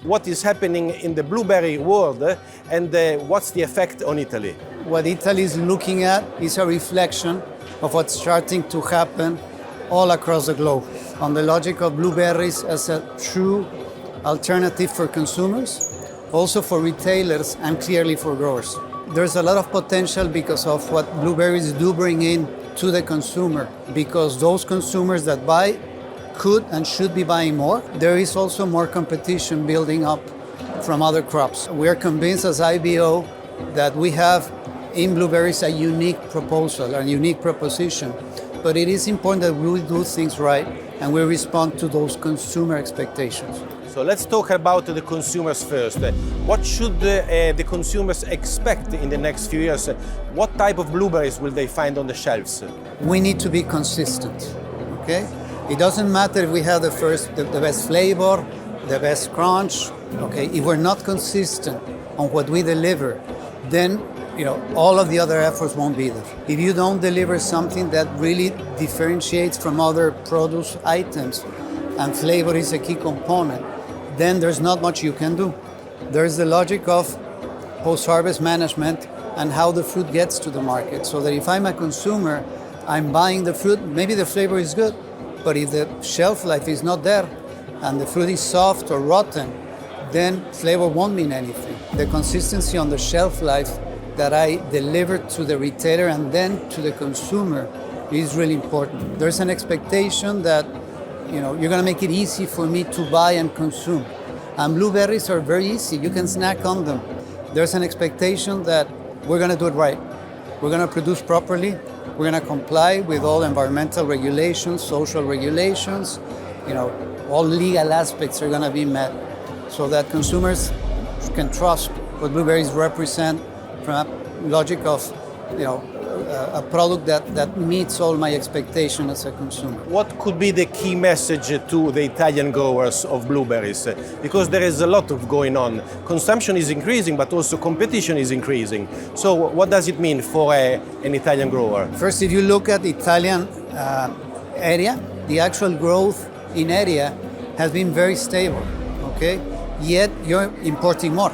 what is happening in the blueberry world and what's the effect on Italy. What Italy is looking at is a reflection of what's starting to happen all across the globe, on the logic of blueberries as a true alternative for consumers, also for retailers and clearly for growers. There's a lot of potential because of what blueberries do bring in to the consumer, because those consumers that buy could and should be buying more. There is also more competition building up from other crops. We are convinced as IBO that we have in blueberries a unique proposal, a unique proposition, but it is important that we do things right and we respond to those consumer expectations. So let's talk about the consumers first. What should the consumers expect in the next few years? What type of blueberries will they find on the shelves? We need to be consistent, okay? It doesn't matter if we have the best flavor, the best crunch, okay? If we're not consistent on what we deliver, then all of the other efforts won't be there. If you don't deliver something that really differentiates from other produce items, and flavor is a key component, then there's not much you can do. There's the logic of post-harvest management and how the fruit gets to the market, so that if I'm a consumer, I'm buying the fruit, maybe the flavor is good, but if the shelf life is not there and the fruit is soft or rotten, then flavor won't mean anything. The consistency on the shelf life that I deliver to the retailer and then to the consumer is really important. There's an expectation that you're going to make it easy for me to buy and consume. And blueberries are very easy. You can snack on them. There's an expectation that we're going to do it right. We're going to produce properly. We're going to comply with all environmental regulations, social regulations. All legal aspects are going to be met so that consumers can trust what blueberries represent from a logic of a product that meets all my expectations as a consumer. What could be the key message to the Italian growers of blueberries? Because there is a lot of going on. Consumption is increasing, but also competition is increasing. So what does it mean for an Italian grower? First, if you look at the Italian area, the actual growth in area has been very stable, okay? Yet you're importing more.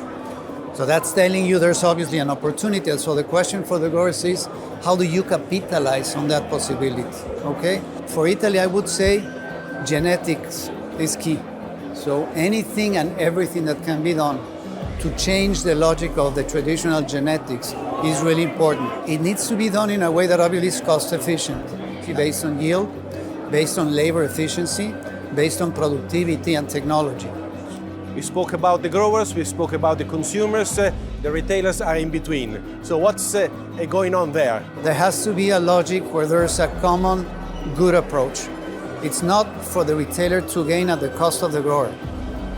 So that's telling you there's obviously an opportunity. So the question for the growers is, how do you capitalize on that possibility, okay? For Italy, I would say genetics is key. So anything and everything that can be done to change the logic of the traditional genetics is really important. It needs to be done in a way that obviously is cost efficient, based on yield, based on labor efficiency, based on productivity and technology. We spoke about the growers, we spoke about the consumers, the retailers are in between. So what's going on there? There has to be a logic where there's a common good approach. It's not for the retailer to gain at the cost of the grower,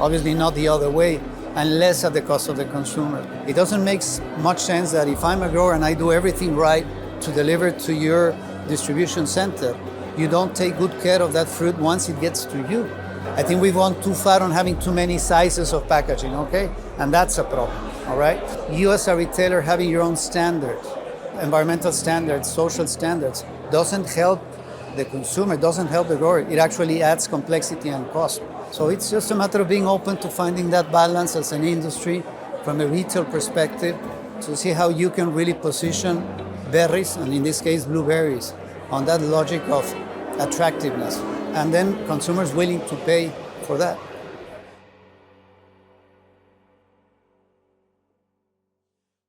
obviously not the other way, and less at the cost of the consumer. It doesn't make much sense that if I'm a grower and I do everything right to deliver to your distribution center, you don't take good care of that fruit once it gets to you. I think we've gone too far on having too many sizes of packaging, okay? And that's a problem, all right? You as a retailer having your own standards, environmental standards, social standards, doesn't help the consumer, doesn't help the grower. It actually adds complexity and cost. So it's just a matter of being open to finding that balance as an industry from a retail perspective to see how you can really position berries, and in this case blueberries, on that logic of attractiveness. And then consumers willing to pay for that.